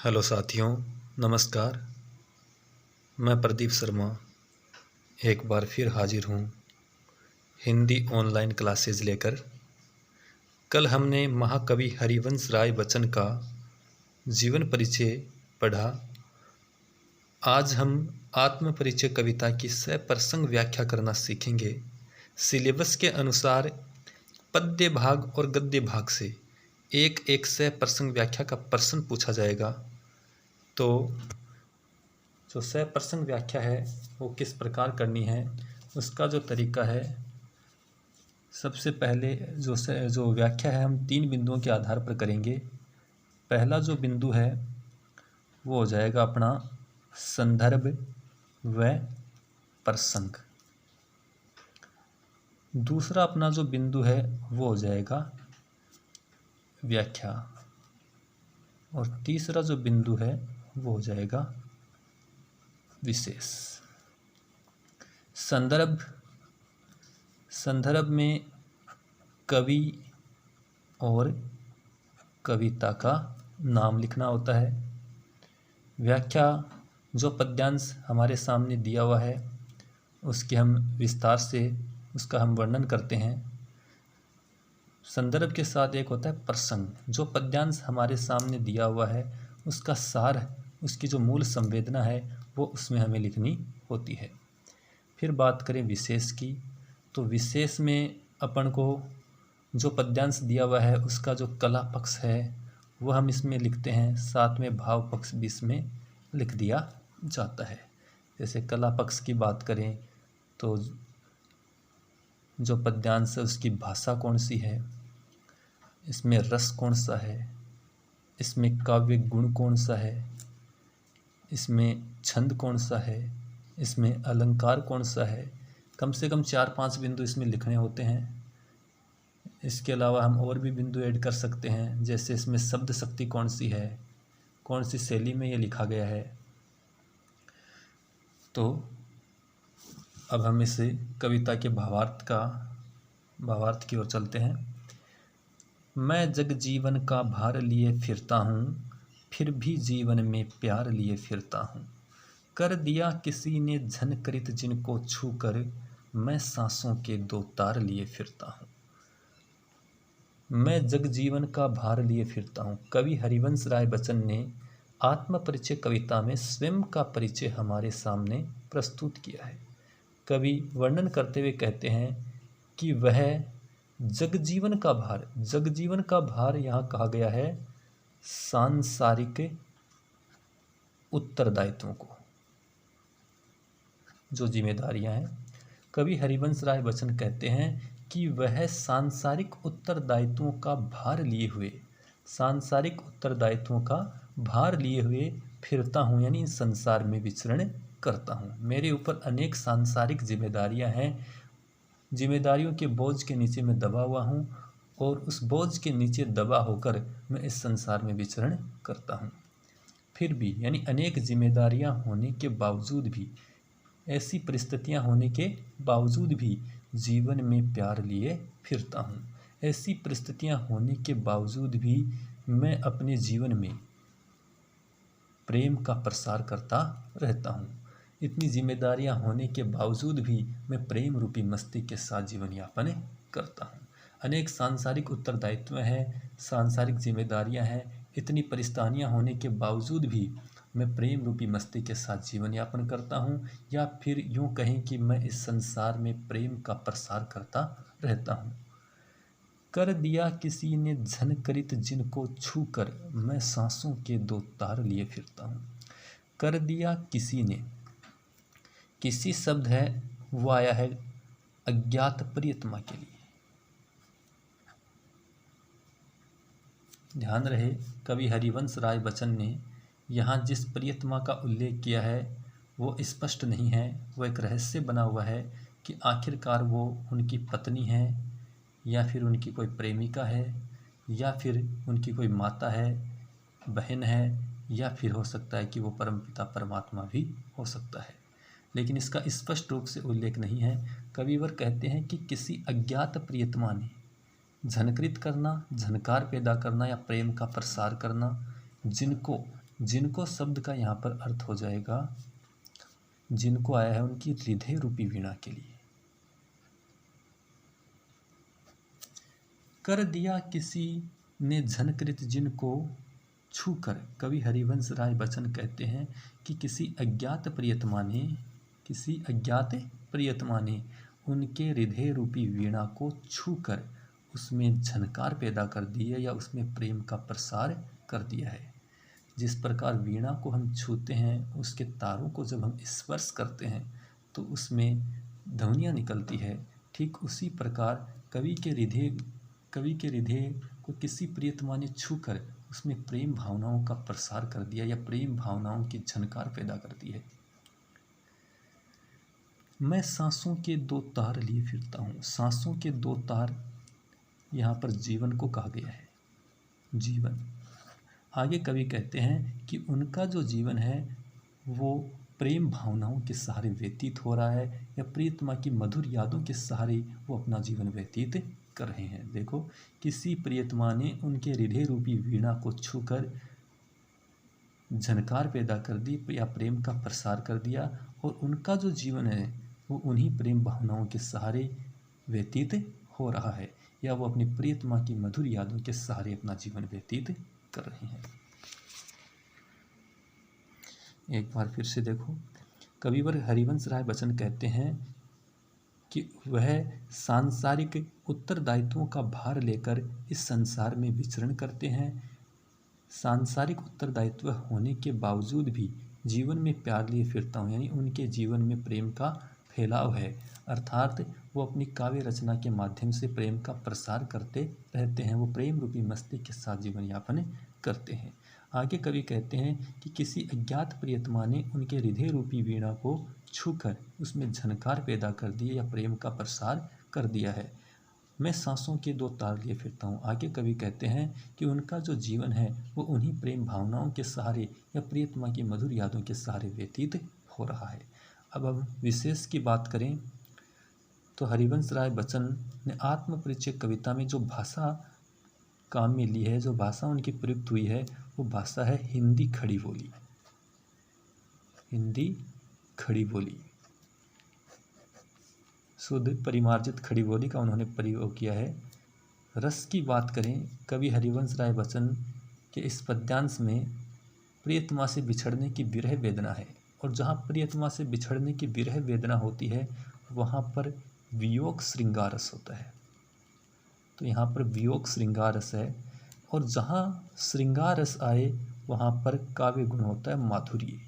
Hello साथियों, नमस्कार। मैं प्रदीप शर्मा एक बार फिर हाजिर हूँ हिंदी ऑनलाइन क्लासेज लेकर। कल हमने महाकवि हरिवंश राय बच्चन का जीवन परिचय पढ़ा। आज हम आत्म परिचय कविता की सप्रसंग व्याख्या करना सीखेंगे। सिलेबस के अनुसार पद्य भाग और गद्य भाग से एक एक सप्रसंग व्याख्या का प्रश्न पूछा जाएगा। तो जो सप्रसंग व्याख्या है वो किस प्रकार करनी है, उसका जो तरीका है, सबसे पहले जो व्याख्या है हम 3 बिंदुओं के आधार पर करेंगे। पहला जो बिंदु है वो हो जाएगा अपना संदर्भ व प्रसंग। दूसरा अपना जो बिंदु है वो हो जाएगा व्याख्या। और तीसरा जो बिंदु है वो हो जाएगा विशेष। संदर्भ में कवि और कविता का नाम लिखना होता है। व्याख्या जो पद्यांश हमारे सामने दिया हुआ है उसके हम विस्तार से उसका हम वर्णन करते हैं। संदर्भ के साथ एक होता है प्रसंग, जो पद्यांश हमारे सामने दिया हुआ है उसका सार, उसकी जो मूल संवेदना है वो उसमें हमें लिखनी होती है। फिर बात करें विशेष की, तो विशेष में अपन को जो पद्यांश दिया हुआ है उसका जो कला पक्ष है वो हम इसमें लिखते हैं, साथ में भाव पक्ष भी इसमें लिख दिया जाता है। जैसे कला पक्ष की बात करें तो जो पद्यांश है उसकी भाषा कौन सी है, इसमें रस कौन सा है, इसमें काव्य गुण कौन सा है, इसमें छंद कौन सा है, इसमें अलंकार कौन सा है। कम से कम 4-5 बिंदु इसमें लिखने होते हैं। इसके अलावा हम और भी बिंदु ऐड कर सकते हैं, जैसे इसमें शब्द शक्ति कौन सी है, कौन सी शैली में ये लिखा गया है। तो अब हम इसे कविता के भावार्थ की ओर चलते हैं। मैं जग जीवन का भार लिए फिरता हूँ, फिर भी जीवन में प्यार लिए फिरता हूँ। कर दिया किसी ने झनकृत जिनको छू कर, मैं सांसों के 2 तार लिए फिरता हूँ। मैं जग जीवन का भार लिए फिरता हूँ। कवि हरिवंश राय बच्चन ने आत्म परिचय कविता में स्वयं का परिचय हमारे सामने प्रस्तुत किया है। कवि वर्णन करते हुए कहते हैं कि वह जगजीवन का भार यहाँ कहा गया है सांसारिक उत्तरदायित्वों को, जो जिम्मेदारियां हैं। कवि हरिवंश राय बच्चन कहते हैं कि वह सांसारिक उत्तरदायित्वों का भार लिए हुए फिरता हूँ, यानी इस संसार में विचरण करता हूँ। मेरे ऊपर अनेक सांसारिक जिम्मेदारियां हैं, जिम्मेदारियों के बोझ के नीचे मैं दबा हुआ हूँ और उस बोझ के नीचे दबा होकर मैं इस संसार में विचरण करता हूँ। फिर भी, यानी अनेक जिम्मेदारियां होने के बावजूद भी, ऐसी परिस्थितियां होने के बावजूद भी जीवन में प्यार लिए फिरता हूँ। ऐसी परिस्थितियां होने के बावजूद भी मैं अपने जीवन में प्रेम का प्रसार करता रहता हूँ। इतनी जिम्मेदारियां होने के बावजूद भी मैं प्रेम रूपी मस्ती के साथ जीवन यापन करता हूँ। अनेक सांसारिक उत्तरदायित्व हैं, सांसारिक जिम्मेदारियां हैं, इतनी परिस्थितियां होने के बावजूद भी मैं प्रेम रूपी मस्ती के साथ जीवन यापन करता हूँ। या फिर यूँ कहें कि मैं इस संसार में प्रेम का प्रसार करता रहता हूँ। कर दिया किसी ने झनकृत जिनको छू कर, मैं सांसों के 2 तार लिए फिरता हूँ। कर दिया किसी ने, किसी शब्द है वो आया है अज्ञात प्रियतमा के लिए। ध्यान रहे, कवि हरिवंश राय बच्चन ने यहाँ जिस प्रियतमा का उल्लेख किया है वो स्पष्ट नहीं है, वो एक रहस्य बना हुआ है कि आखिरकार वो उनकी पत्नी है या फिर उनकी कोई प्रेमिका है या फिर उनकी कोई माता है, बहन है, या फिर हो सकता है कि वो परमपिता परमात्मा भी हो सकता है। लेकिन इसका स्पष्ट रूप से उल्लेख नहीं है। कविवर कहते हैं कि किसी अज्ञात प्रियतमा ने झनकृत करना, झनकार पैदा करना या प्रेम का प्रसार करना, जिनको जिनको शब्द का यहाँ पर अर्थ हो जाएगा, जिनको आया है उनकी हृदय रूपी वीणा के लिए। कर दिया किसी ने झनकृत जिनको छूकर, कवि हरिवंश राय बच्चन कहते हैं कि किसी अज्ञात प्रियतमा ने उनके हृदय रूपी वीणा को छूकर उसमें झनकार पैदा कर दी है या उसमें प्रेम का प्रसार कर दिया है। जिस प्रकार वीणा को हम छूते हैं, उसके तारों को जब हम स्पर्श करते हैं तो उसमें ध्वनियाँ निकलती है, ठीक उसी प्रकार कवि के हृदय को किसी प्रियतमा ने छूकर उसमें प्रेम भावनाओं का प्रसार कर दिया या प्रेम भावनाओं की झनकार पैदा कर दी है। मैं सांसों के दो तार लिए फिरता हूँ। सांसों के दो तार यहाँ पर जीवन को कहा गया है, जीवन। आगे कवि कहते हैं कि उनका जो जीवन है वो प्रेम भावनाओं के सहारे व्यतीत हो रहा है या प्रियतमा की मधुर यादों के सहारे वो अपना जीवन व्यतीत कर रहे हैं। देखो, किसी प्रियतमा ने उनके हृदय रूपी वीणा को छूकर झनकार पैदा कर दी या प्रेम का प्रसार कर दिया, और उनका जो जीवन है वो उन्हीं प्रेम भावनाओं के सहारे व्यतीत हो रहा है या वो अपनी प्रियतमा की मधुर यादों के सहारे अपना जीवन व्यतीत कर रहे हैं। एक बार फिर से देखो, कविवर हरिवंश राय बच्चन कहते हैं कि वह सांसारिक उत्तरदायित्वों का भार लेकर इस संसार में विचरण करते हैं। सांसारिक उत्तरदायित्व होने के बावजूद भी जीवन में प्यार लिए फिरता हूँ, यानी उनके जीवन में प्रेम का फैलाव है, अर्थात वो अपनी काव्य रचना के माध्यम से प्रेम का प्रसार करते रहते हैं। वो प्रेम रूपी मस्ती के साथ जीवन यापन करते हैं। आगे कवि कहते हैं कि किसी अज्ञात प्रियतमा ने उनके हृदय रूपी वीणा को छूकर उसमें झनकार पैदा कर दिया या प्रेम का प्रसार कर दिया है। मैं सांसों के दो तार लिए फिरता हूँ। आगे कवि कहते हैं कि उनका जो जीवन है वो उन्हीं प्रेम भावनाओं के सहारे या प्रियतमा की मधुर यादों के सहारे व्यतीत हो रहा है। अब हम विशेष की बात करें तो हरिवंश राय बच्चन ने आत्मपरिचय कविता में जो भाषा काम में ली है, जो भाषा उनकी प्रयुक्त हुई है, वो भाषा है हिंदी खड़ी बोली। हिंदी खड़ी बोली, शुद्ध परिमार्जित खड़ी बोली का उन्होंने प्रयोग किया है। रस की बात करें, कवि हरिवंश राय बच्चन के इस पद्यांश में प्रियतमा से बिछड़ने की विरह वेदना है, और जहाँ प्रियतमा से बिछड़ने की विरह वेदना होती है वहाँ पर वियोग श्रृंगार रस होता है। तो यहाँ पर वियोग श्रृंगार रस है, और जहाँ श्रृंगार रस आए वहाँ पर काव्य गुण होता है माधुर्य।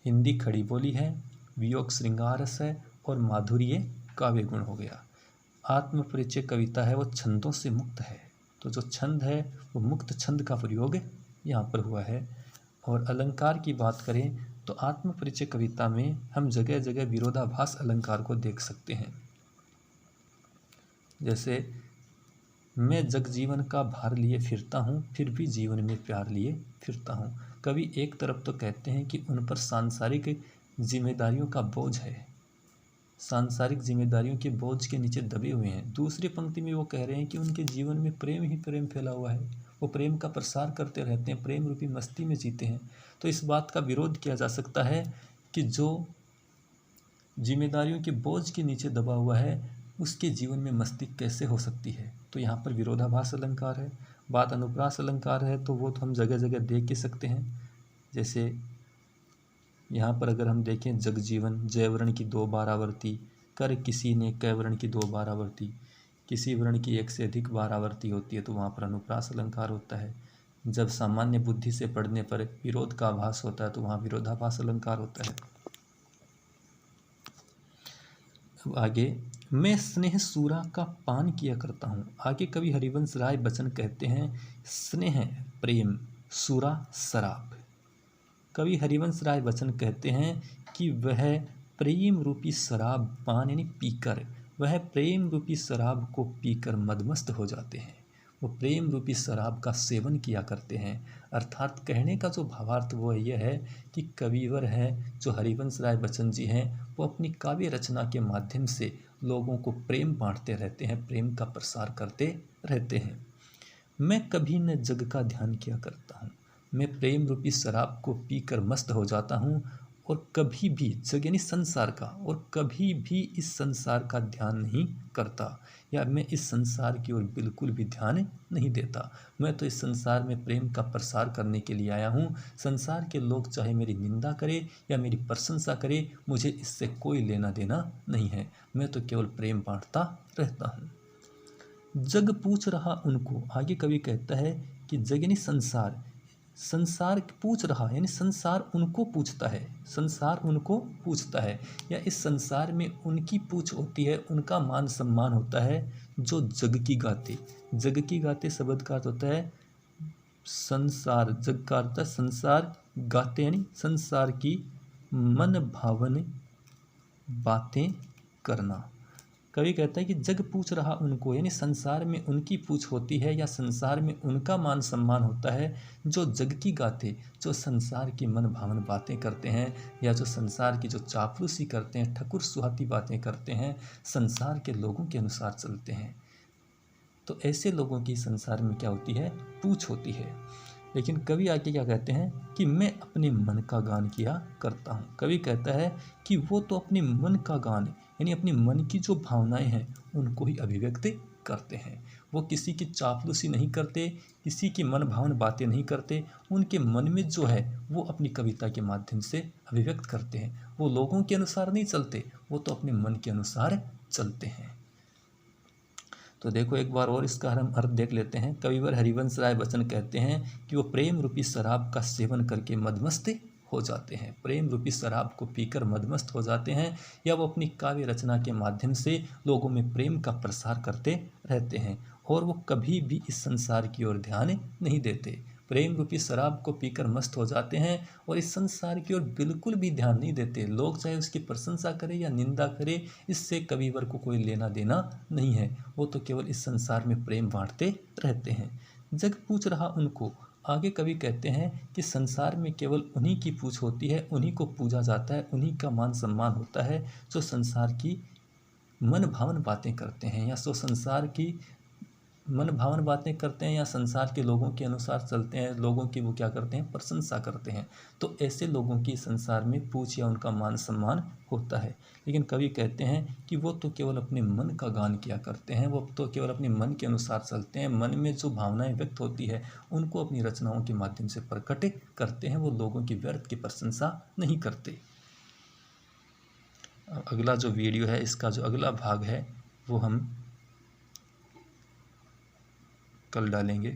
हिंदी खड़ी बोली है, वियोग श्रृंगार रस है, और माधुर्य काव्य गुण हो गया। आत्मपरिचय कविता है वो छंदों से मुक्त है, तो जो छंद है वो मुक्त छंद का प्रयोग यहाँ पर हुआ है। और अलंकार की बात करें तो आत्मपरिचय कविता में हम जगह जगह विरोधाभास अलंकार को देख सकते हैं। जैसे, मैं जगजीवन का भार लिए फिरता हूँ, फिर भी जीवन में प्यार लिए फिरता हूँ। कवि एक तरफ तो कहते हैं कि उन पर सांसारिक जिम्मेदारियों का बोझ है, सांसारिक जिम्मेदारियों के बोझ के नीचे दबे हुए हैं। दूसरी पंक्ति में वो कह रहे हैं कि उनके जीवन में प्रेम ही प्रेम फैला हुआ है, वो प्रेम का प्रसार करते रहते हैं, प्रेम रूपी मस्ती में जीते हैं। तो इस बात का विरोध किया जा सकता है कि जो जिम्मेदारियों के बोझ के नीचे दबा हुआ है उसके जीवन में मस्ती कैसे हो सकती है। तो यहाँ पर विरोधाभास अलंकार है। बात अनुप्रास अलंकार है तो वो तो हम जगह जगह देख ही सकते हैं। जैसे यहाँ पर अगर हम देखें, जगजीवन जय वर्ण की दो बारावर्ती, कर किसी ने कै वर्ण की दो बारावर्ती, किसी वर्ण की एक से अधिक बारावर्ती होती है तो वहाँ पर अनुप्रास अलंकार होता है। जब सामान्य बुद्धि से पढ़ने पर विरोध का आभास होता है तो वहाँ विरोधाभास अलंकार होता है। अब आगे, मैं स्नेह सूरा का पान किया करता हूँ। आगे कवि हरिवंश राय बच्चन कहते हैं, स्नेह प्रेम, सूरा शराब। कवि हरिवंश राय बच्चन कहते हैं कि वह प्रेम रूपी शराब पान यानी पीकर, वह प्रेम रूपी शराब को पीकर मदमस्त हो जाते हैं। वो प्रेम रूपी शराब का सेवन किया करते हैं। अर्थात कहने का जो भावार्थ वो यह है कि कविवर है जो हरिवंश राय बच्चन जी हैं, वो अपनी काव्य रचना के माध्यम से लोगों को प्रेम बांटते रहते हैं, प्रेम का प्रसार करते रहते हैं। मैं कभी न जग का ध्यान किया करता हूँ। मैं प्रेम रूपी शराब को पीकर मस्त हो जाता हूँ और कभी भी जग यानी संसार का, और कभी भी इस संसार का ध्यान नहीं करता, या मैं इस संसार की ओर बिल्कुल भी ध्यान नहीं देता। मैं तो इस संसार में प्रेम का प्रसार करने के लिए आया हूँ। संसार के लोग चाहे मेरी निंदा करें या मेरी प्रशंसा करें, मुझे इससे कोई लेना देना नहीं है। मैं तो केवल प्रेम बांटता रहता हूँ। जग पूछ रहा उनको, आगे कवि कहता है कि जग यानी संसार, संसार पूछ रहा यानी संसार उनको पूछता है, संसार उनको पूछता है, या इस संसार में उनकी पूछ होती है, उनका मान सम्मान होता है जो जग की गाते। जग की गाते शब्द का अर्थ होता है संसार, जग का अर्थ है संसार गाते यानी संसार की मन भावन बातें करना। कवि कहता है कि जग पूछ रहा उनको, यानी संसार में उनकी पूछ होती है या संसार में उनका मान सम्मान होता है जो जग की गाते, जो संसार की मन भावन बातें करते हैं, या जो संसार की जो चापलूसी करते हैं, ठकुर सुहाती बातें करते हैं, संसार के लोगों के अनुसार चलते हैं। तो ऐसे लोगों की संसार में क्या होती है, पूछ होती है। लेकिन कवि आगे क्या कहते हैं कि मैं अपने मन का गान किया करता हूँ। कवि कहता है कि वो तो अपने मन का गान यानी अपने मन की जो भावनाएं हैं उनको ही अभिव्यक्त करते हैं। वो किसी की चापलूसी नहीं करते, किसी की मन भावन बातें नहीं करते, उनके मन में जो है वो अपनी कविता के माध्यम से अभिव्यक्त करते हैं। वो लोगों के अनुसार नहीं चलते, वो तो अपने मन के अनुसार चलते हैं। तो देखो एक बार और इसका हम अर्थ देख लेते हैं। कविवर हरिवंश राय बच्चन कहते हैं कि वो प्रेम रूपी शराब का सेवन करके मदमस्त हो जाते हैं, प्रेम रूपी शराब को पीकर मदमस्त हो जाते हैं, या वो अपनी काव्य रचना के माध्यम से लोगों में प्रेम का प्रसार करते रहते हैं, और वो कभी भी इस संसार की ओर ध्यान नहीं देते। प्रेम रूपी शराब को पीकर मस्त हो जाते हैं और इस संसार की ओर बिल्कुल भी ध्यान नहीं देते। लोग चाहे उसकी प्रशंसा करें या निंदा करें, इससे कविवर को कोई लेना देना नहीं है। वो तो केवल इस संसार में प्रेम बांटते रहते हैं। जग पूछ रहा उनको, आगे कवि कहते हैं कि संसार में केवल उन्हीं की पूछ होती है, उन्हीं को पूजा जाता है, उन्हीं का मान सम्मान होता है जो संसार की मन भावन बातें करते हैं, या जो संसार की मन भावन बातें करते हैं, या संसार के लोगों के अनुसार चलते हैं, लोगों की वो क्या करते हैं, प्रशंसा करते हैं। तो ऐसे लोगों की संसार में पूछ या उनका मान सम्मान होता है। लेकिन कवि कहते हैं कि वो तो केवल अपने मन का गान किया करते हैं, वो तो केवल अपने मन के अनुसार चलते हैं, मन में जो भावनाएं व्यक्त होती है उनको अपनी रचनाओं के माध्यम से प्रकट करते हैं, वो लोगों की व्यर्थ की प्रशंसा नहीं करते। अगला जो वीडियो है, इसका जो अगला भाग है वो हम कल डालेंगे।